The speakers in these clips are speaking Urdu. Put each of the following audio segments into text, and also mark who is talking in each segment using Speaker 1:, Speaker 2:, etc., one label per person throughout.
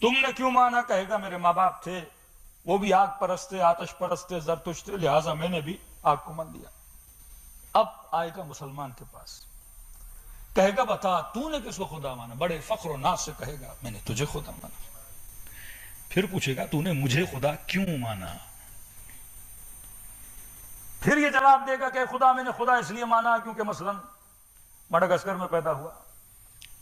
Speaker 1: تم نے کیوں مانا؟ کہے گا میرے ماں باپ تھے، وہ بھی آگ پرست تھے، آتش پرست تھے، زرتشت تھے، لہٰذا میں نے بھی آگ کو مان لیا۔ اب آئے گا مسلمان کے پاس، کہے گا بتا تو نے کس کو خدا مانا؟ بڑے فخر و ناز سے کہے گا میں نے تجھے خدا مانا۔ پھر پوچھے گا تو نے مجھے خدا کیوں مانا؟ پھر یہ جواب دے گا کہ خدا میں نے خدا اس لیے مانا کیونکہ مثلا مڈغاسکر میں پیدا ہوا،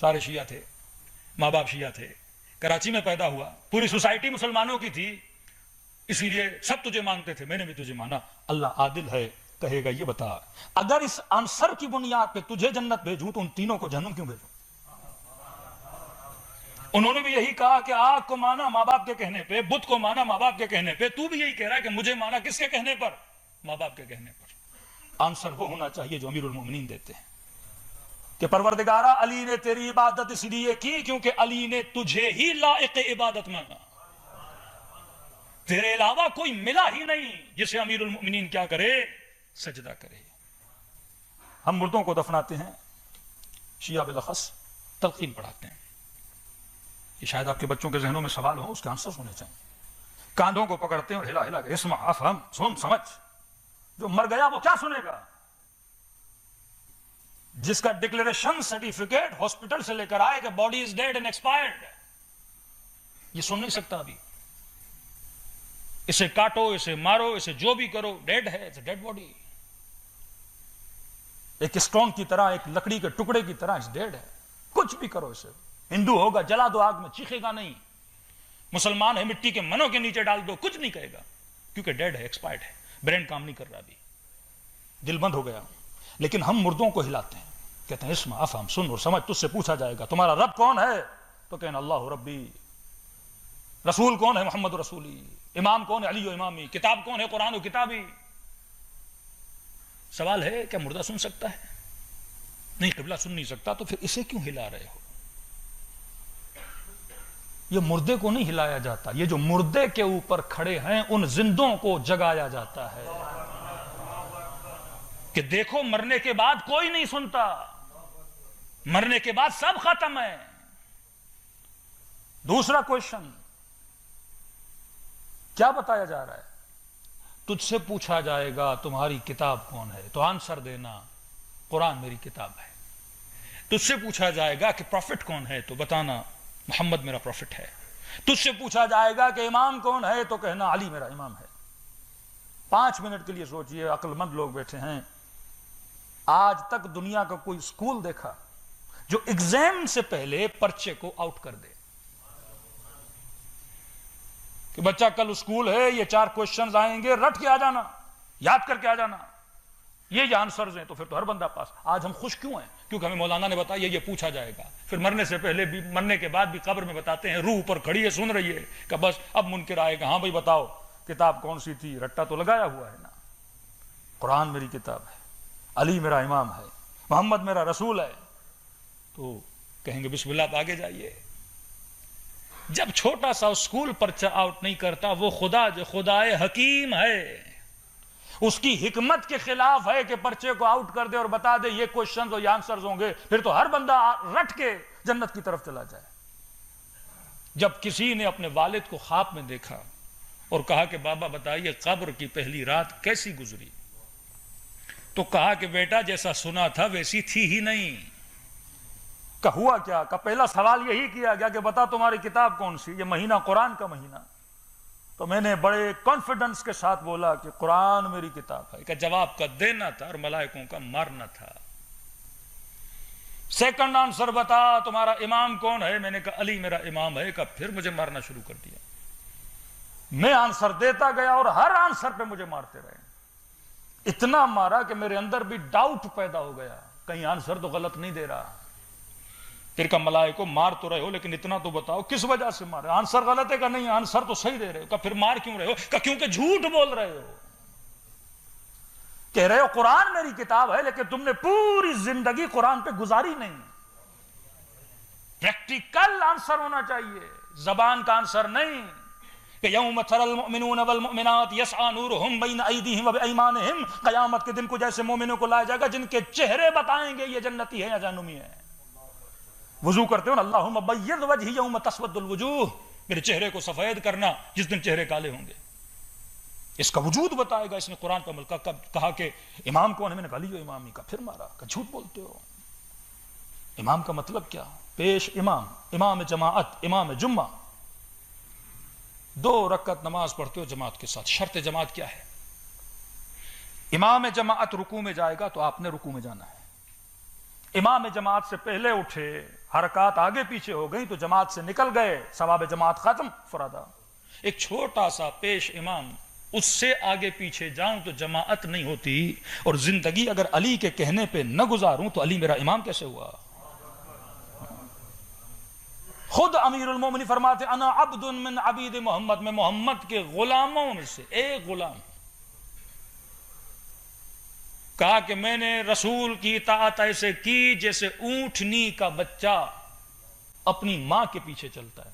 Speaker 1: سارے شیعہ تھے، ماں باپ شیعہ تھے، کراچی میں پیدا ہوا، پوری سوسائٹی مسلمانوں کی تھی، اسی لیے سب تجھے مانتے تھے، میں نے بھی تجھے مانا۔ اللہ عادل ہے، کہے گا یہ بتا اگر اس آنسر کی بنیاد پہ تجھے جنت بھیجوں تو ان تینوں کو جہنم کیوں بھیجوں؟ انہوں نے بھی یہی کہا کہ آگ کو مانا ماں باپ کے کہنے پہ، بت کو مانا ماں باپ کے کہنے پہ، تو بھی یہی کہہ رہا ہے کہ مجھے مانا کس کے کہنے پر؟ ماں باپ کے کہنے پر۔ آنسر وہ ہونا چاہیے جو امیر المومنین دیتے ہیں کہ پروردگارا علی نے تیری عبادت اس لیے کی کیونکہ علی نے تجھے ہی لائق عبادت مانا، تیرے علاوہ کوئی ملا ہی نہیں جسے امیر المومنین کیا کرے؟ سجدہ کرے۔ ہم مردوں کو دفناتے ہیں، شیعہ بالاخص تلقین پڑھاتے ہیں، یہ شاید آپ کے بچوں کے ذہنوں میں سوال ہو، اس کے آنسر ہونے چاہیے۔ کاندھوں کو پکڑتے ہیں اور ہلا ہلا کے اسمع افہم، سن سمجھ، جو مر گیا وہ کیا سنے گا؟ جس کا ڈکلیریشن سرٹیفکیٹ ہاسپٹل سے لے کر آئے کہ body is dead and expired, یہ سن نہیں سکتا ابھی۔ اسے کاٹو، اسے مارو، اسے جو بھی کرو، ڈیڈ ہے، اٹس اے ڈیڈ باڈی، ایک اسٹون کی طرح، ایک لکڑی کے ٹکڑے کی طرح اس ڈیڈ ہے، کچھ بھی کرو اسے۔ ہندو ہوگا جلا دو آگ میں، چیخے گا نہیں، مسلمان ہے مٹی کے منوں کے نیچے ڈال دو، کچھ نہیں کہے گا کیونکہ ڈیڈ ہے، ایکسپائرڈ ہے، برین کام نہیں کر رہا ابھی، دل بند ہو گیا۔ لیکن ہم مردوں کو ہلاتے ہیں، کہتے ہیں اسمع افہم، سن اور سمجھ، تجھ سے پوچھا جائے گا تمہارا رب کون ہے؟ تو کہنا اللہ ربی، رسول کون ہے؟ محمد رسولی، امام کون ہے؟ علی و امامی، کتاب کون ہے؟ قرآن و کتابی۔ سوال ہے کیا مردہ سن سکتا ہے؟ نہیں، قبلہ سن نہیں سکتا، تو پھر اسے کیوں ہلا رہے ہو؟ یہ مردے کو نہیں ہلایا جاتا، یہ جو مردے کے اوپر کھڑے ہیں ان زندوں کو جگایا جاتا ہے کہ دیکھو مرنے کے بعد کوئی نہیں سنتا، مرنے کے بعد سب ختم ہے۔ دوسرا کویشچن کیا بتایا جا رہا ہے؟ تجھ سے پوچھا جائے گا تمہاری کتاب کون ہے، تو آنسر دینا قرآن میری کتاب ہے۔ تجھ سے پوچھا جائے گا کہ پروفٹ کون ہے، تو بتانا محمد میرا پروفٹ ہے۔ تجھ سے پوچھا جائے گا کہ امام کون ہے، تو کہنا علی میرا امام ہے۔ 5 منٹ کے لیے سوچئے، عقل مند لوگ بیٹھے ہیں، آج تک دنیا کا کوئی اسکول دیکھا جو ایگزام سے پہلے پرچے کو آؤٹ کر دے کہ بچہ کل اسکول ہے، یہ 4 کویشچنز آئیں گے، رٹ کے آ جانا، یاد کر کے آ جانا، یہ آنسرز ہیں، تو پھر تو ہر بندہ پاس۔ آج ہم خوش کیوں ہیں؟ کیونکہ ہمیں مولانا نے بتایا یہ پوچھا جائے گا، پھر مرنے سے پہلے بھی، مرنے کے بعد بھی قبر میں بتاتے ہیں، روح اوپر کھڑی ہے سن رہی ہے کہ بس اب منکر آئے گا، ہاں بھائی بتاؤ کتاب کون سی تھی، رٹا تو لگایا ہوا ہے نا۔ قرآن میری کتاب ہے، علی میرا امام ہے، محمد میرا رسول ہے، تو کہیں گے بسم اللہ، آپ آگے جائیے۔ جب چھوٹا سا اسکول پرچہ آؤٹ نہیں کرتا، وہ خدا جو خدائے حکیم ہے، اس کی حکمت کے خلاف ہے کہ پرچے کو آؤٹ کر دے اور بتا دے یہ کوشچنز اور یہ آنسرز ہوں گے، پھر تو ہر بندہ رٹ کے جنت کی طرف چلا جائے۔ جب کسی نے اپنے والد کو خواب میں دیکھا اور کہا کہ بابا بتائیے قبر کی پہلی رات کیسی گزری، تو کہا کہ بیٹا جیسا سنا تھا ویسی تھی ہی نہیں۔ کہ ہوا کیا؟ کہ پہلا سوال یہی کیا گیا کہ بتا تمہاری کتاب کون سی، یہ مہینہ قرآن کا مہینہ، تو میں نے بڑے کانفیڈنس کے ساتھ بولا کہ قرآن میری کتاب ہے، کہ جواب کا دینا تھا اور ملائکوں کا مارنا تھا۔ سیکنڈ آنسر بتا تمہارا امام کون ہے، میں نے کہا علی میرا امام ہے، کہ پھر مجھے مارنا شروع کر دیا۔ میں آنسر دیتا گیا اور ہر آنسر پہ مجھے مارتے رہے، اتنا مارا کہ میرے اندر بھی ڈاؤٹ پیدا ہو گیا، کہیں آنسر تو غلط نہیں دے رہا۔ پھر کہا ملائکو مار تو رہے ہو لیکن اتنا تو بتاؤ کس وجہ سے مارے، آنسر غلط ہے کہ نہیں، آنسر تو صحیح دے رہے ہو، کہ پھر مار کیوں رہے ہو، کہ کیونکہ جھوٹ بول رہے ہو، کہہ رہے ہو قرآن میری کتاب ہے لیکن تم نے پوری زندگی قرآن پہ گزاری نہیں۔ پریکٹیکل آنسر ہونا چاہیے، زبان کا آنسر نہیں کہ یوم تری المؤمنون والمؤمنات یسعی نورہم بین ایدیہم وبایمانہم، قیامت کے دن کو جیسے مومنوں کو لایا جائے گا جن کے چہرے بتائیں گے یہ جنتی ہے یا جہنمی ہے۔ وضو کرتے ہو نا، اللہم بیض وجہی یوم تسود الوجوہ، میرے چہرے کو سفید کرنا جس دن چہرے کالے ہوں گے. اس کا وجود بتائے گا. اس نے قرآن پر ملکہ کہا کہ امام کون ہے؟ میں نے کہا لیو امامی کا. پھر مارا کہ جھوٹ بولتے ہو. امام کا مطلب کیا؟ پیش امام، امام جماعت، امام جمعہ. 2 رکعت نماز پڑھتے ہو جماعت کے ساتھ. شرط جماعت کیا ہے؟ امام جماعت رکوع میں جائے گا تو آپ نے رکوع میں جانا ہے. امام جماعت سے پہلے اٹھے، حرکات آگے پیچھے ہو گئی تو جماعت سے نکل گئے، ثواب جماعت ختم، فرادا. ایک چھوٹا سا پیش امام، اس سے آگے پیچھے جاؤں تو جماعت نہیں ہوتی. اور زندگی اگر علی کے کہنے پہ نہ گزاروں تو علی میرا امام کیسے ہوا؟ خود امیر المومنین فرماتے انا عبد من عبید محمد، میں محمد کے غلاموں میں سے ایک غلام. کہا کہ میں نے رسول کی اطاعت ایسے کی جیسے اونٹنی کا بچہ اپنی ماں کے پیچھے چلتا ہے.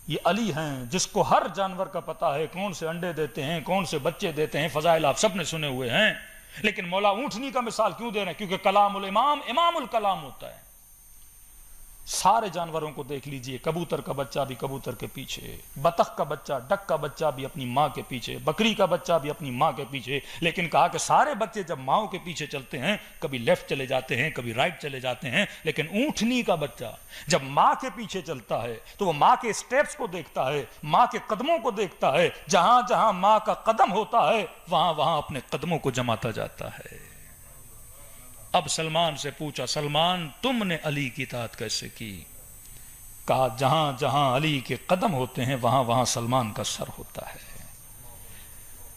Speaker 1: یہ علی ہیں جس کو ہر جانور کا پتا ہے، کون سے انڈے دیتے ہیں، کون سے بچے دیتے ہیں. فضائل آپ سب نے سنے ہوئے ہیں. لیکن مولا اونٹنی کا مثال کیوں دے رہے ہیں؟ کیونکہ کلام الامام امام الکلام ہوتا ہے. سارے جانوروں کو دیکھ لیجئے، کبوتر کا بچہ بھی کبوتر کے پیچھے، بطخ کا بچہ، ڈک کا بچہ بھی اپنی ماں کے پیچھے، بکری کا بچہ بھی اپنی ماں کے پیچھے. لیکن کہا کہ سارے بچے جب ماں کے پیچھے چلتے ہیں، کبھی لیفٹ چلے جاتے ہیں، کبھی رائٹ چلے جاتے ہیں. لیکن اونٹنی کا بچہ جب ماں کے پیچھے چلتا ہے تو وہ ماں کے سٹیپس کو دیکھتا ہے، ماں کے قدموں کو دیکھتا ہے. جہاں جہاں ماں کا قدم ہوتا ہے وہاں وہاں اپنے قدموں کو جماتا جاتا ہے. اب سلمان سے پوچھا، سلمان تم نے علی کی اطاعت کیسے کی؟ کہا جہاں جہاں علی کے قدم ہوتے ہیں وہاں وہاں سلمان کا سر ہوتا ہے.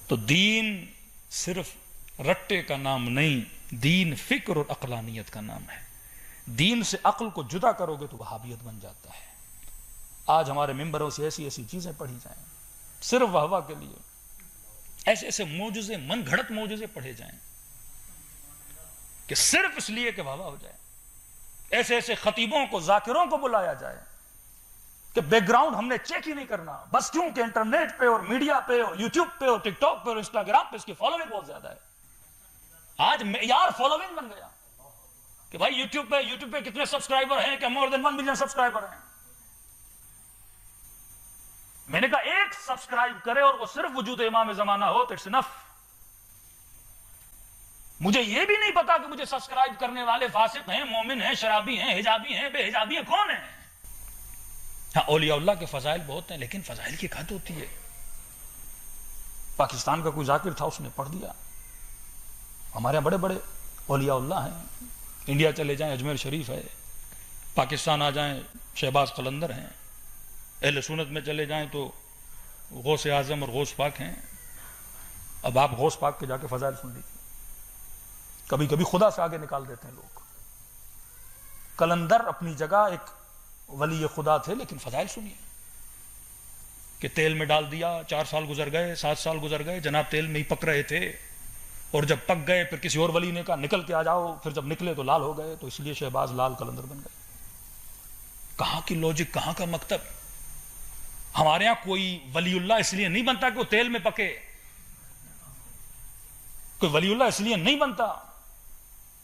Speaker 1: تو دین صرف رٹے کا نام نہیں، دین فکر اور عقلانیت کا نام ہے. دین سے عقل کو جدا کرو گے تو وہابیت بن جاتا ہے. آج ہمارے ممبروں سے ایسی ایسی چیزیں پڑھی جائیں صرف واہ کے لیے، ایسے ایسے معجزے، من گھڑت معجزے پڑھے جائیں کہ صرف اس لیے کہ واہ ہو جائے. ایسے ایسے خطیبوں کو، ذاکروں کو بلایا جائے کہ بیک گراؤنڈ ہم نے چیک ہی نہیں کرنا، بس کیونکہ انٹرنیٹ پہ اور میڈیا پہ اور یوٹیوب پہ اور ٹک ٹاک پہ اور انسٹاگرام پہ اس کی فالوئنگ بہت زیادہ ہے. آج معیار فالوئنگ بن گیا کہ بھائی یوٹیوب پہ کتنے سبسکرائبر ہیں، کہ مور دین 1 ملین سبسکرائبر ہیں. میں نے کہا ایک سبسکرائب کرے اور وہ صرف وجود امام زمانہ ہو تو اٹس انف. مجھے یہ بھی نہیں پتا کہ مجھے سبسکرائب کرنے والے فاسق ہیں، مومن ہیں، شرابی ہیں، حجابی ہیں، بے حجابی ہیں، کون ہیں. ہاں اولیاء اللہ کے فضائل بہت ہیں لیکن فضائل کی حد ہوتی ہے. پاکستان کا کوئی ذاکر تھا، اس نے پڑھ دیا. ہمارے یہاں بڑے بڑے اولیاء اللہ ہیں. انڈیا چلے جائیں اجمیر شریف ہے، پاکستان آ جائیں شہباز قلندر ہیں، اہل سنت میں چلے جائیں تو غوث اعظم اور غوث پاک ہیں. اب آپ غوث پاک کے جا کے فضائل سن لیجیے. کبھی کبھی خدا سے آگے نکال دیتے ہیں لوگ. قلندر اپنی جگہ ایک ولی خدا تھے لیکن فضائل سنیے کہ تیل میں ڈال دیا، 4 سال گزر گئے، 7 سال گزر گئے، جناب تیل میں ہی پک رہے تھے، اور جب پک گئے پھر کسی اور ولی نے کہا نکل کے آ جاؤ، پھر جب نکلے تو لال ہو گئے، تو اس لیے شہباز لال قلندر بن گئے. کہاں کی لوجک، کہاں کا مکتب. ہمارے ہاں کوئی ولی اللہ اس لیے نہیں بنتا کہ وہ تیل میں پکے. کوئی ولی اللہ اس لیے نہیں بنتا.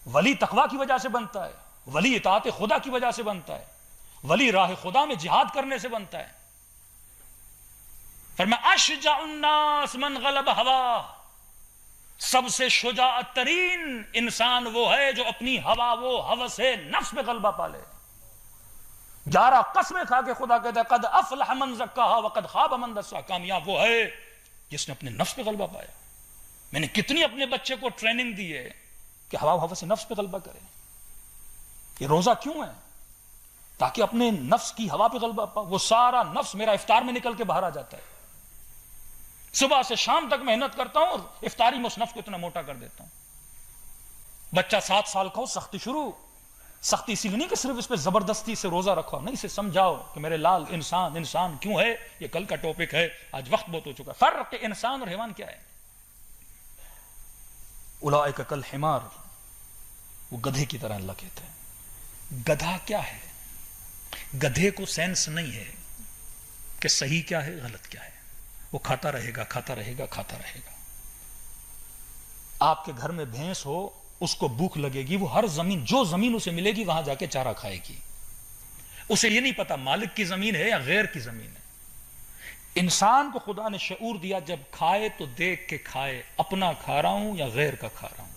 Speaker 1: ولی تقوی کی وجہ سے بنتا ہے، ولی اطاعت خدا کی وجہ سے بنتا ہے، ولی راہ خدا میں جہاد کرنے سے بنتا ہے. فرمایا اشجع الناس من غلب ہوا، سب سے شجاعت ترین انسان وہ ہے جو اپنی ہوا، وہ ہوس نفس پہ غلبہ پالے. 11 قسمیں کھا کے خدا کہتا ہے قد افلح من زکاہا وقد خاب من دساہا. کامیاب وہ ہے جس نے اپنے نفس پہ غلبہ پایا. میں نے کتنی اپنے بچے کو ٹریننگ دی ہے کہ ہوا ہوس نفس پہ غلبہ کرے. یہ روزہ کیوں ہے؟ تاکہ اپنے نفس کی ہوا پہ غلبہ پا. وہ سارا نفس میرا افطار میں نکل کے باہر آ جاتا ہے. صبح سے شام تک محنت کرتا ہوں اور افطاری میں اس نفس کو اتنا موٹا کر دیتا ہوں. بچہ 7 سال کا ہو، سختی شروع. سختی اسی لیے نہیں کہ صرف اس پہ زبردستی سے روزہ رکھو، نہیں، اسے سمجھاؤ کہ میرے لال انسان کیوں ہے. یہ کل کا ٹاپک ہے، آج وقت بہت ہو چکا. فرق انسان اور حیوان کیا ہے؟ اولئک کالحمار، وہ گدھے کی طرح اللہ کہتے ہیں. گدھا کیا ہے؟ گدھے کو سینس نہیں ہے کہ صحیح کیا ہے غلط کیا ہے. وہ کھاتا رہے گا، کھاتا رہے گا، کھاتا رہے گا. آپ کے گھر میں بھینس ہو، اس کو بھوک لگے گی، وہ ہر زمین، جو زمین اسے ملے گی وہاں جا کے چارہ کھائے گی. اسے یہ نہیں پتا مالک کی زمین ہے یا غیر کی زمین ہے. انسان کو خدا نے شعور دیا جب کھائے تو دیکھ کے کھائے, اپنا کھا رہا ہوں یا غیر کا کھا رہا ہوں.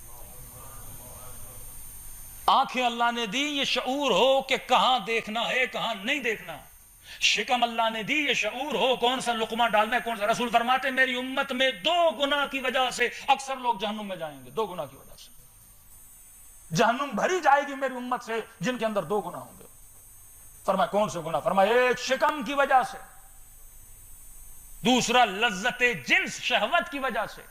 Speaker 1: آنکھیں اللہ نے دی یہ شعور ہو کہ کہاں دیکھنا ہے کہاں نہیں دیکھنا. شکم اللہ نے دی یہ شعور ہو کون سا لقمہ ڈالنا ہے کون سا. رسول فرماتے ہیں میری امت میں 2 گناہ کی وجہ سے اکثر لوگ جہنم میں جائیں گے. 2 گناہ کی وجہ سے جہنم بھری جائے گی میری امت سے جن کے اندر 2 گناہ ہوں گے. فرمایا کون سے گناہ؟ فرمایا ایک شکم کی وجہ سے, دوسرا لذت جنس شہوت کی وجہ سے,